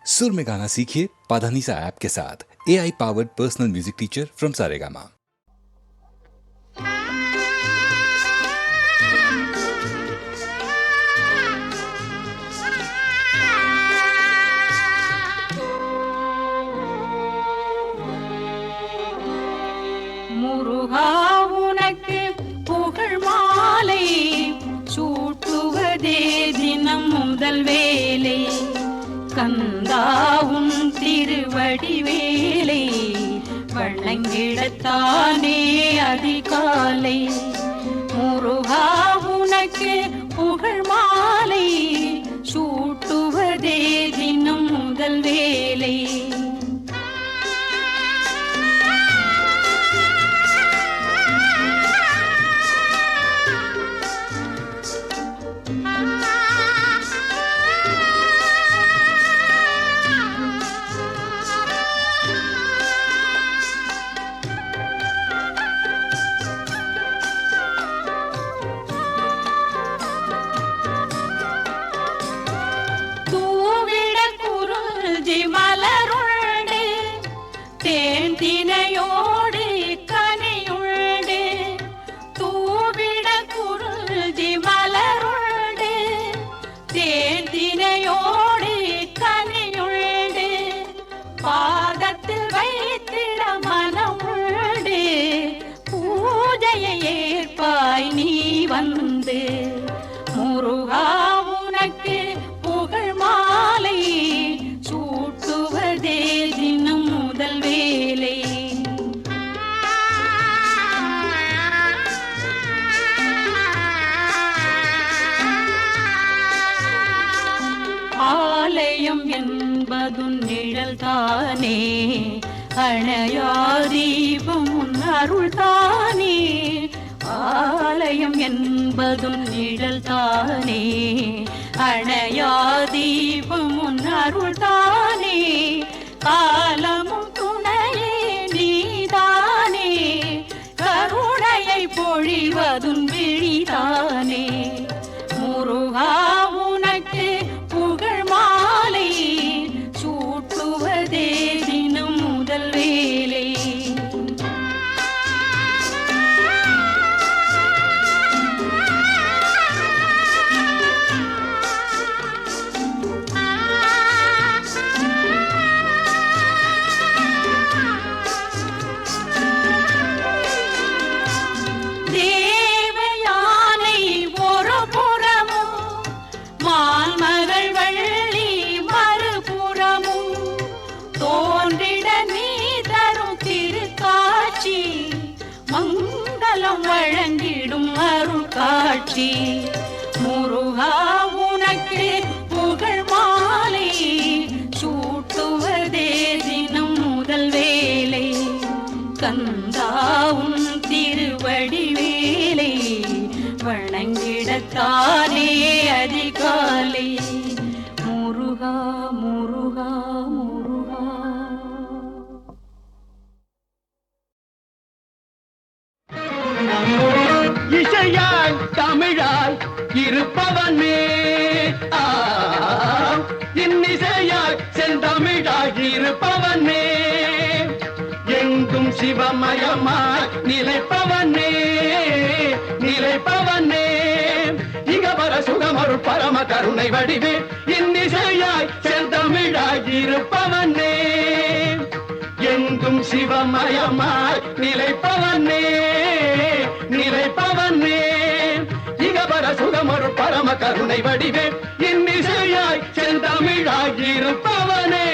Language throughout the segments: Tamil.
सुर में गाना सीखिए पाधानीसा ऐप के साथ। AI powered personal music teacher from Saregama. Muruga உனக்கு புகழ் மாலை சூட்டுவதே தினம் முதல் வேலை, கந்தா உன் திருவடி வேலை வணங்கிடத்தானே அதிகாலை. முருகா உனக்கு புகழ் மாலை சூட்டுவதே தினம் முதல் வேலை. தேன்தினையோடு கனியுண்டு தூவிட குருதி மலருண்டு, தேன்தினையோடு கனியுண்டு பாதத்தில் வைத்திட மனமுண்டு. பூஜையை ஏற்பாய் நீ வந்து, முருகா உனக்கு புகழ் மாலை சூட்டுவதே தினம் முதல் வேலை. ஆலயம் என்பது நிழல் தானே, அணையா தீபம் அருள் தானே. ஆலயம் என்பது நிழல் தானே, அணையா தீபம் அருள் தானே. காலமும் துணையே நீதானே, கருணையை பொழிவதும் விழிதானே. முருகா உனக்கு புகழ் மாலை சூட்டுவதே தினம் முதல் வேலை. மங்களம் வழங்கிடும் அருள் காட்சி. முருகா உனக்கு புகழ் மாலை சூட்டுவதே தினம் முதல் வேலை, கந்தா உன் திருவடி வேலை வணங்கிடத்தானே அதிகாலை. முருகா முருகா முருகா. இசையாய் தமிழாய் இருப்பவனே, இன்னிசையாய் செந்தமிழாய் இருப்பவனே, எங்கும் சிவமயமாய் நிலைப்பவனே நிலைப்பவனே. இகவர சுகமருள் பரம கருணை வடிவே, இன்னிசையாய் செந்தமிழாய் இருப்பவனே, எங்கும் சிவமயமாய் நிலைப்பவனே நிலைப்பவனே. இகவர சுகமருள் பரம கருணை வடிவே, இன்னிசையாய் செந்தமிழாய் இருப்பவனே.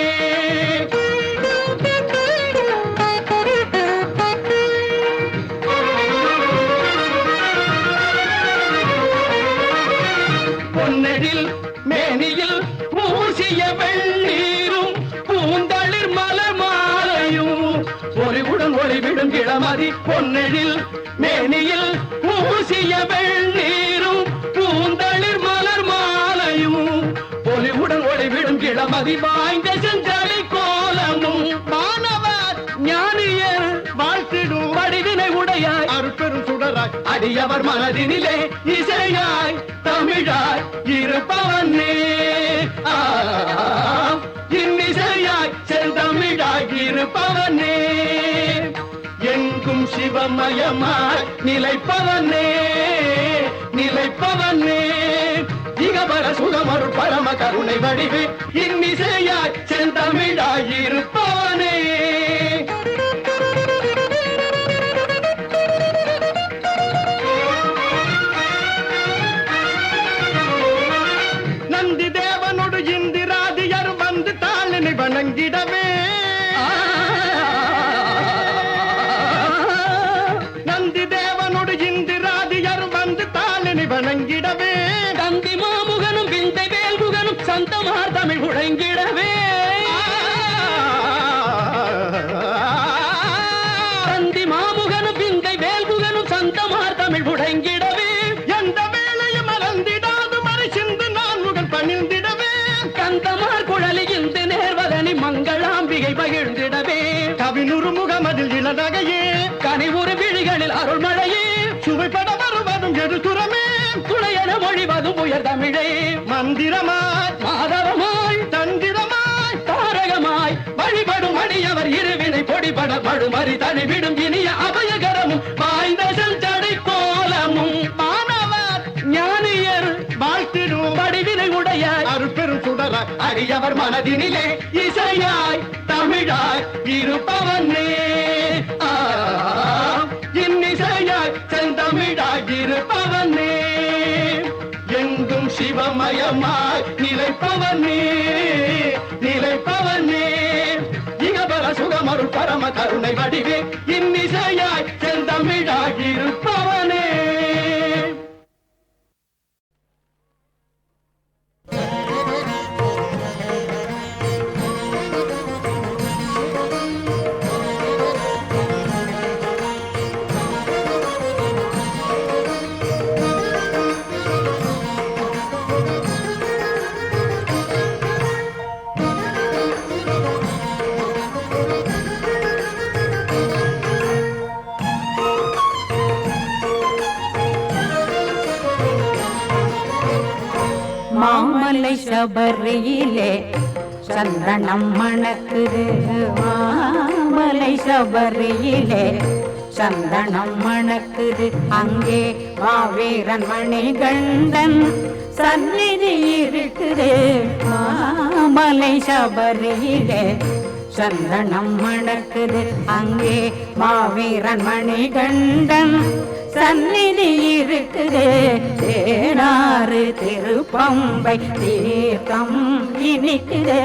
பொன்னெழில் மேனியில் பூசிய வெள்ளீரும் பூந்தளிர் மலர் மாலையும், ஒளிவுடன் ஒளிவிடும் இளமதி பொன்னெழில் மேனியில் பூசிய வெள்ளீரும் பூந்தளிர் மலர் மாலையும், ஒளிவுடன் ஒளிவிடும் இளமதி வாய்ந்த செஞ்சலை கோலமும், மாணவர் ஞானியர் வாழ்த்திடும் வடிவினை உடையாய் அருட்பெரும் சுடராய் அடியவர் மனதினிலே இசையாய் தமிழாய் இருப்பவனே. இன்னி சிவமயமாய் நிலைப்பவனே நிலைப்பவனே இகபர சுகமருள் பரம கருணை வடிவு இன்னிசையாய் செந்தமிழாய் இருப்பவனே நந்தி தேவனோடு இந்திராதியர் வந்து தாளினை வணங்கிடவே நந்தி தேவனோடு இந்திராதியர் வந்து தாளினை வணங்கிடவே தந்தி மாமுகனும் விந்தை வேல்முகனும் சந்தமார் தமிழ் உழைங்கிடவே தந்தி மாமுகனும் விந்தை வேல்முகனும் சந்தமார் தமிழ் உழைங்கிடவே எந்த வேளையும் மறந்திடாது மறை சிந்து நான்முகன் பணிந்திடவே கந்தமார் குழலி இந்து நேர்வதனி மங்களாம்பிகை பகிர்ந்திடவே கவினுறு முகமதில் இளநகையே கனிவுறு விழிகளில் அருள்மழையே சுவைப்பட வருவதும் எதுதுரமே துணையென மொழிவதும் உயர் தமிழே மந்திரமாய் மாதவமாய் தந்திரமாய் தாரகமாய் வழிபடும் அடியவர் இருவினை பொடிபட படுமறி தனிவிடும் இனிய அபயகரமும் வாய்ந்த செஞ்சடை கோலமும் மாணவர் ஞானியர் வாழ்த்திடும் படிவினை உடைய அருட்பெரும் சுடராய் அடியவர் மனதினிலே இசையாய் தமிழாய் இருப்பவனே இன்னிசையாய் செந்தமிழாய் இருப்பவனே எங்கும் சிவமயமாய் நிலைப்பவனே நிலைப்பவனே இகபர சுகமருள் பரம கருணை வடிவே இன்னிசையாய் செந்தமிழாய் இருப்பவனே மாமலை சபரியிலே சந்தனம் மணக்குது மாமலை சபரியிலே சந்தனம் மணக்குது அங்கே மாவீரன் மணிகண்டன் சந்நிதி இருக்குது மாமலை சபரியிலே சந்தனம் மணக்குது அங்கே மாவீரன் மணிகண்டன் சந்நிதி இருக்குது தேனாறு திருப்பம்பை தீர்த்தம் இனிக்குது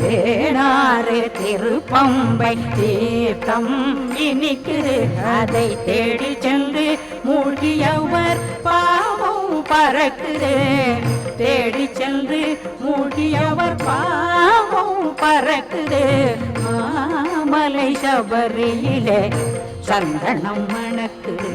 தேனாறு திருப்பம்பை தீர்த்தம் இனிக்குது அதை தேடி சென்று மூழ்கியவர் பாவம் பறக்குது தேடி சென்று மூழ்கியவர் பாவம் பறக்குது மாமலை சபரியிலே சந்தனம் மணக்குது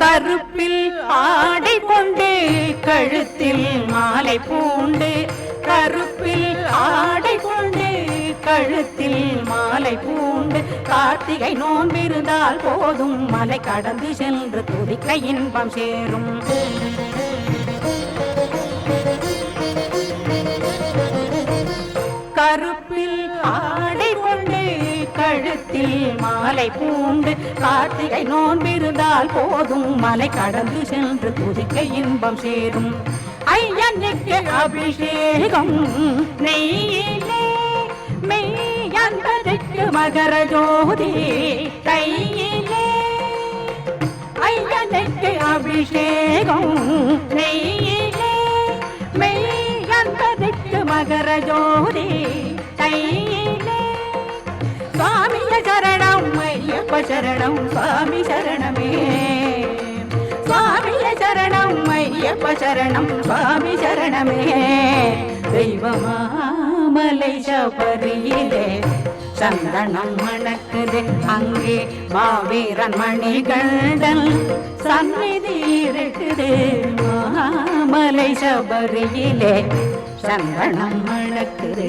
கருப்பில் ஆடை கொண்டு கழுத்தில் மாலை பூண்டு கருப்பில் ஆடை கொண்டு கழுத்தில் மாலை பூண்டு கார்த்திகை நோன்பிருந்தால் போதும் மலை கடந்து சென்று துதிக்க இன்பம் சேரும் கருப்பில் ஆடை கொண்டு கழுத்தில் மாலை பூண்டு கார்த்திகை நோன்பிருந்தால் போதும் மலை கடந்து சென்று துதிக்க இன்பம் சேரும் ஐயனுக்கு அபிஷேகம் நெய்யிலே மெய்யன்பதற்கு மகர ஜோதி கையிலே ஐயனுக்கு அபிஷேகம் நெய்யிலே மெய்யன்பதற்கு மகர ஜோதி கையிலே சுவாமிய சரணம் ஐயப்ப சரணம் சுவாமி சரணமே சுவாமிய சரணம் ஐயப்ப சரணம் சுவாமி சரணமே தெய்வமாமலை சபரியிலே சந்தனம் மணக்குது அங்கே மாவீரன் மணிகண்டன் சந்நிதி இருக்குது மாமலை சபரியிலே சந்தனம் மணக்குது.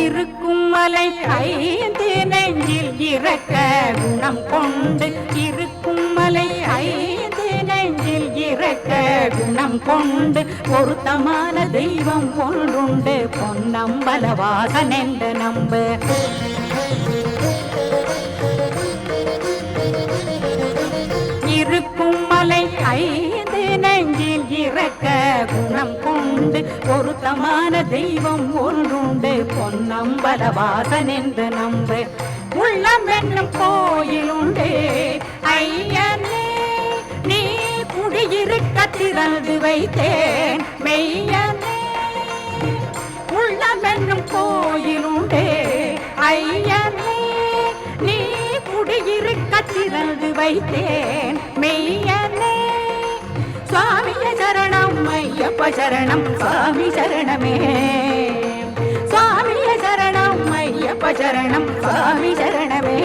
இருக்கும் மலை ஐந்து நெஞ்சில் இறக்க குணம் கொண்டு இருக்கும் மலை ஐந்து நெஞ்சில் இறக்க குணம் கொண்டு பொருத்தமான தெய்வம் ஒன்றுண்டு பொன்னம்பலவாசன் என்று நம்ப. இருக்கும் மலை ஐந்து நெஞ்சில் இறக்க குணம் கொண்டு பொருத்தமான தெய்வம் ஒன்றுண்டு பொன்னம்பலவாசன் என்று நம்ப. உள்ளம் என்னும் கோயிலுண்டு ஐயனே நீ குடியிருக்க திறந்து வைத்தேன் மெய்யனே. உள்ளம் என்னும் கோயிலுண்டு ஐயனே நீ குடியிருக்க திறந்து வைத்தேன் மெய்யனே. சுவாமிய சரணம் ஐயப்ப சரணம் சுவாமி சரணமே. சுவாமிய சரணம் ஐயப்ப சரணம் சுவாமி சரணமே.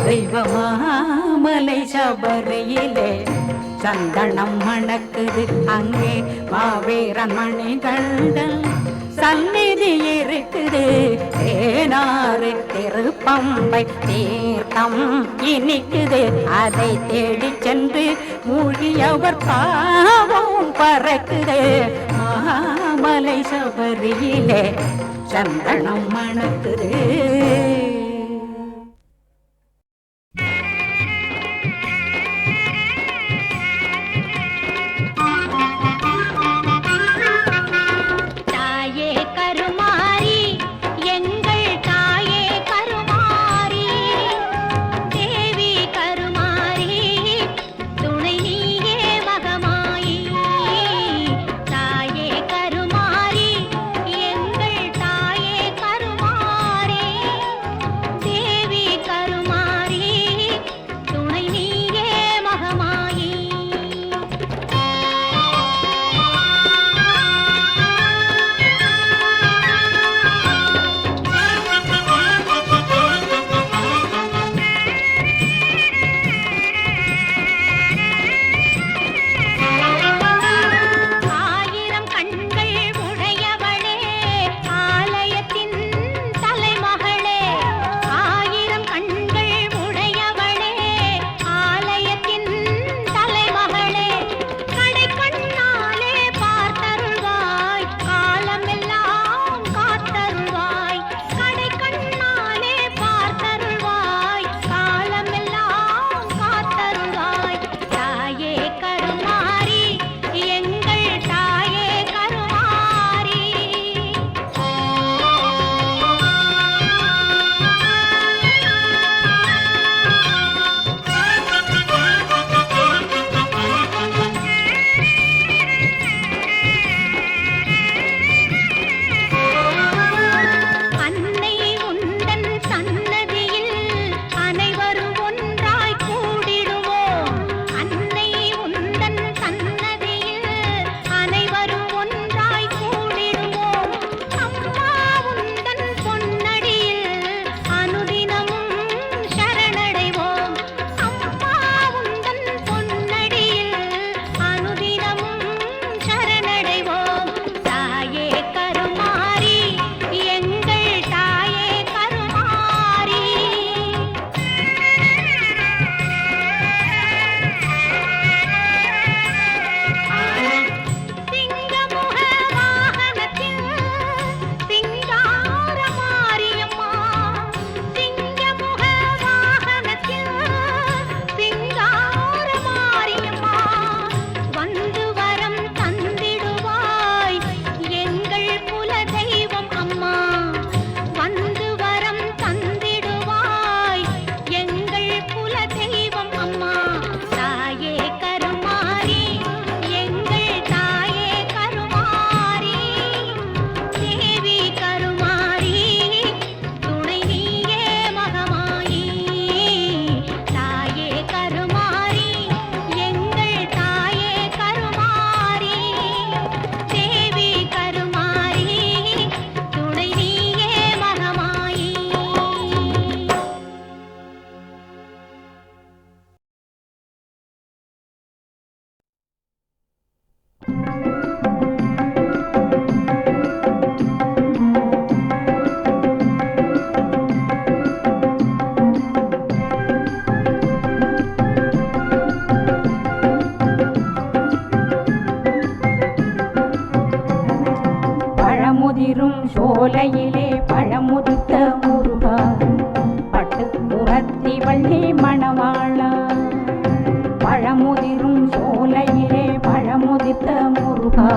தெய்வமாமலை சபரியிலே சந்தனம் மணக்குது அங்கே மாவீரன் மணிகண்டன் சந்நிதி இருக்குது. தேனாறு திருப்பம்பை தீர்த்தம் இனிக்குது அதை தேடி சென்று மூழ்கியவர் பாவம் பறக்குது. மாமலை சபரியிலே சந்தனம் மணக்குது. சோலையிலே பழமுதிர்த்த முருகா பட்டு புறத்தி வள்ளி மணவாளா. பழமுதிரும் சோலையிலே பழமுதிர்த்த முருகா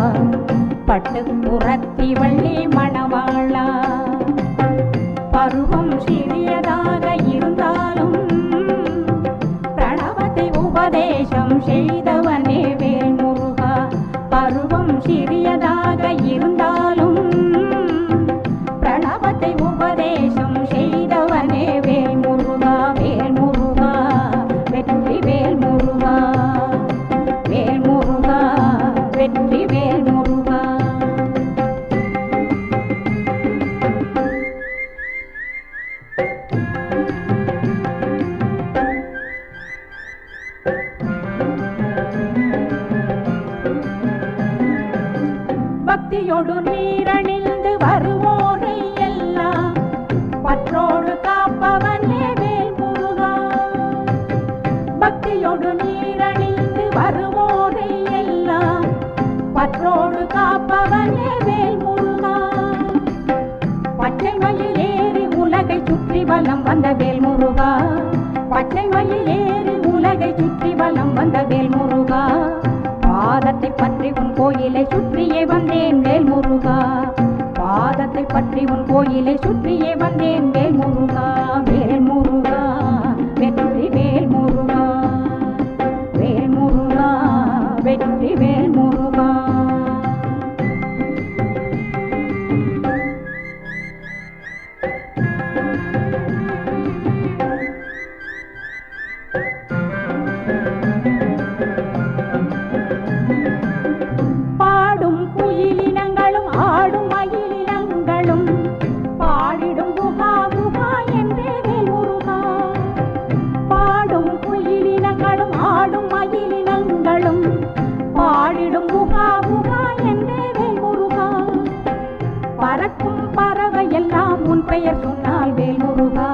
பட்டு புறத்தி வள்ளி மணவாளா. பருவம் சிறியதாக இருந்தாலும் பிரணவத்தை உபதேசம் செய்தவனே வேல் முருகா. பருவம் சிறியதாக இருந்தாலும் பிரணவத்தை உபதேசம் செய்தவனே வேல் முருகா. வேல் முருகா வெற்றி வேல் முருகா. வேல் முருகா வெற்றி வேல் முருகா. பக்தியோடு நீரணிந்து வருவோரை எல்லாம் பற்றோடு காப்பவனே வேல் முருகா. பக்தியோடு நீரணிந்து வருவோரை எல்லாம் பற்றோடு காப்பவனே வேல் முருகா. பச்சை மயில் ஏறி உலகை சுற்றி வலம் வந்த வேல் முருகா. பச்சை மயில் ஏறி உலகை சுற்றி வலம் வந்த வேல் முருகா. பாதத்தை பற்றி உன் கோயிலை சுற்றியே வந்தேன் வேல் முருகா. பாதத்தை பற்றி உன் கோயிலை சுற்றியே வந்தேன் வேல் முருகா. வேல் முருகா வெற்றி வேல் முருகா. வேல் முருகா வெற்றி வேல் முருகா. பாடும் குயிலினங்களும் ஆடும் மயிலினங்களும் பாடிடும் குஹா குஹா என்றே வேல் முருகா. பாடும் குயிலினங்களும் ஆடும் மயிலினங்களும் பாடிடும் குஹா குஹா என்றே வேல் முருகா. பறக்கும் பறவை எல்லாம் உன் பெயர் சொன்னால் வேல் முருகா.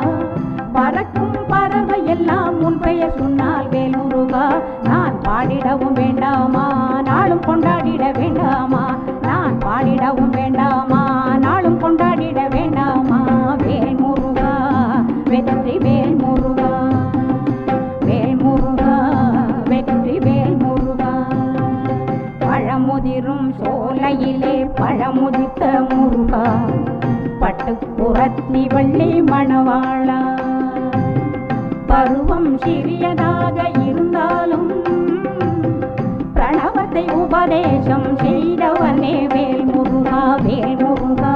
பறக்கும் பறவை எல்லாம் உன் பெயர் சொன்னால் வேல் முருகா. நான் பாடிடவும் வேண்டாமா நாளும் கொண்டாடிட வேண்டாமா. நான் பாடிடவும் வேண்டாமா நாளும் கொண்டாடிட வேண்டாமா. வேல் முருகா வெற்றி வேல் முருகா. வேல் முருகா வெற்றி வேல் முருகா. பழமுதிரும் சோலையிலே பழமுதித்த முருகா பட்டு புறத்தி வள்ளி மணவாளா. பருவம் சிறியதாக இருந்தாலும் பிரணவத்தை உபதேசம் செய்தவனே வேல் முருகா. வேல் முருகா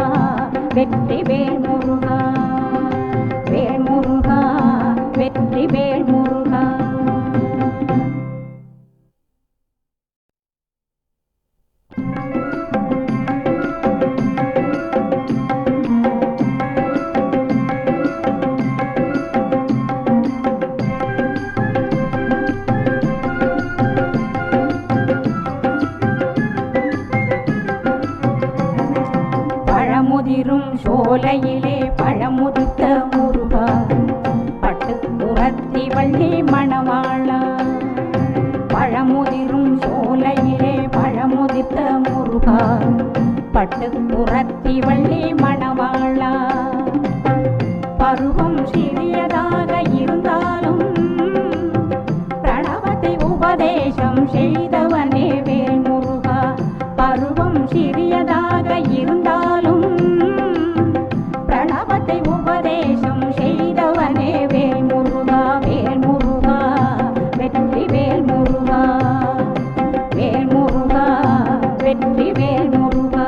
வெற்றி வேல் முருகா. வேல் முருகா வெற்றி வேல் முருகா. பழமுதிரும் சோலையிலே பழமுதிர்த்த முருகா பட்டு புறத்தி வள்ளி மணவாளா. பழமுதிரும் சோலையிலே பழமுதிர்த்த முருகா பட்டு புறத்தி வள்ளி மணவாளா. பருவம் சிறியதாக இருந்தாலும் பிரணவத்தை உபதேசம் செய்தவனே வேல் முருகா. பருவம் சிறியதாக இருந்தாலும் பிரணவத்தை உபதேசம் செய்தவனே வேல் முருகா. வேல் முருகா வெற்றி வேல் முருகா. வேல் முருகா வெற்றி வேல் முருகா.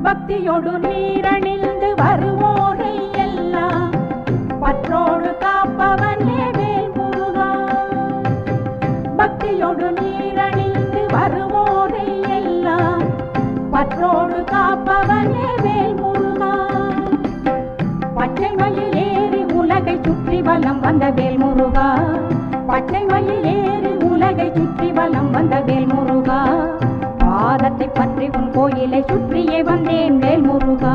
பக்தியோடு நீரணிந்து வருவோரை எல்லாம் பற்றோடு காப்பவனே வேல் முருகா. பக்தியோடு நீரணிந்து வருவோரை எல்லாம் பற்றோடு காப்பவனே வேல் முருகா. பச்சை மயில் ஏறி உலகை சுற்றி வலம் வந்த வேல் முருகா. பச்சை மயில் ஏறி உலகை சுற்றி வலம் வந்த வேல் முருகா. பாதத்தை பற்றி உன் கோயிலை சுற்றியே வந்தேன் வேல் முருகா.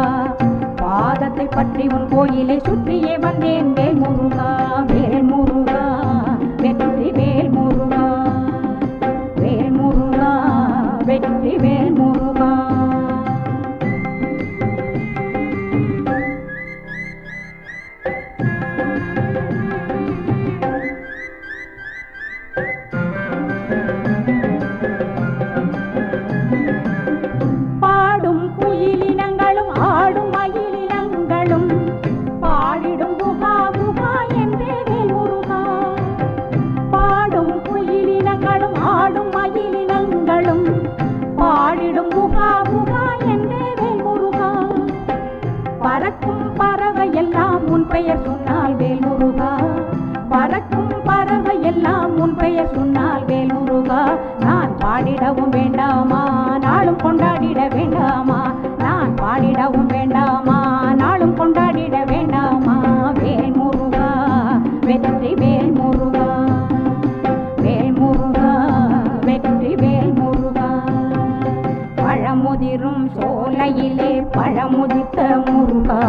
பாதத்தை பற்றி உன் கோயிலை சுற்றியே வந்தேன் வேல் முருகா வேல் முருகா வெற்றி வேல் முருகா வேல் முருகா வெற்றி வேல் முருகா. பாடும் குயிலினங்களும் ஆடும் மயிலினங்களும் பாடிடும் குஹா குஹா என்றே வேல் முருகா. பாடும் குயிலினங்களும் ஆடும் மயிலினங்களும் பாடிடும் குஹா குஹா என்றே வேல் முருகா. பறக்கும் பறவை எல்லாம் உன் பெயர் சொன்னால் வேல் முருகா. பறக்கும் பறவை எல்லாம் உன் பெயர் சொன்னால் வேல் முருகா. நான் பாடிடவும் வேண்டாமா நாளும் கொண்டாடிட வேண்டாமா. நான் பாடிடவும் வேண்டாமா நாளும் கொண்டாடிட வேண்டாமா. வேல் முருகா வெற்றி வேல் முருகா வேல் முருகா வெற்றி வேல் முருகா. பழமுதிரும் சோலையிலே பழமுதித்த முருகா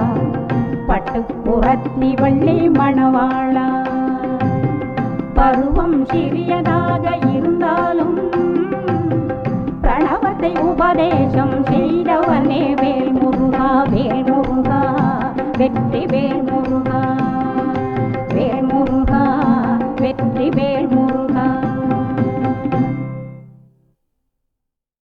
பட்டு புறத்தி வள்ளி மணவாளா. பருவம் சிறியதாக இருந்தாலும் பிரணவத்தை உபதேசம் செய்தவனே வேல் முருகா வேல் முருகா வெற்றி வேல் முருகா வேல் முருகா வெற்றி வேல் முருகா.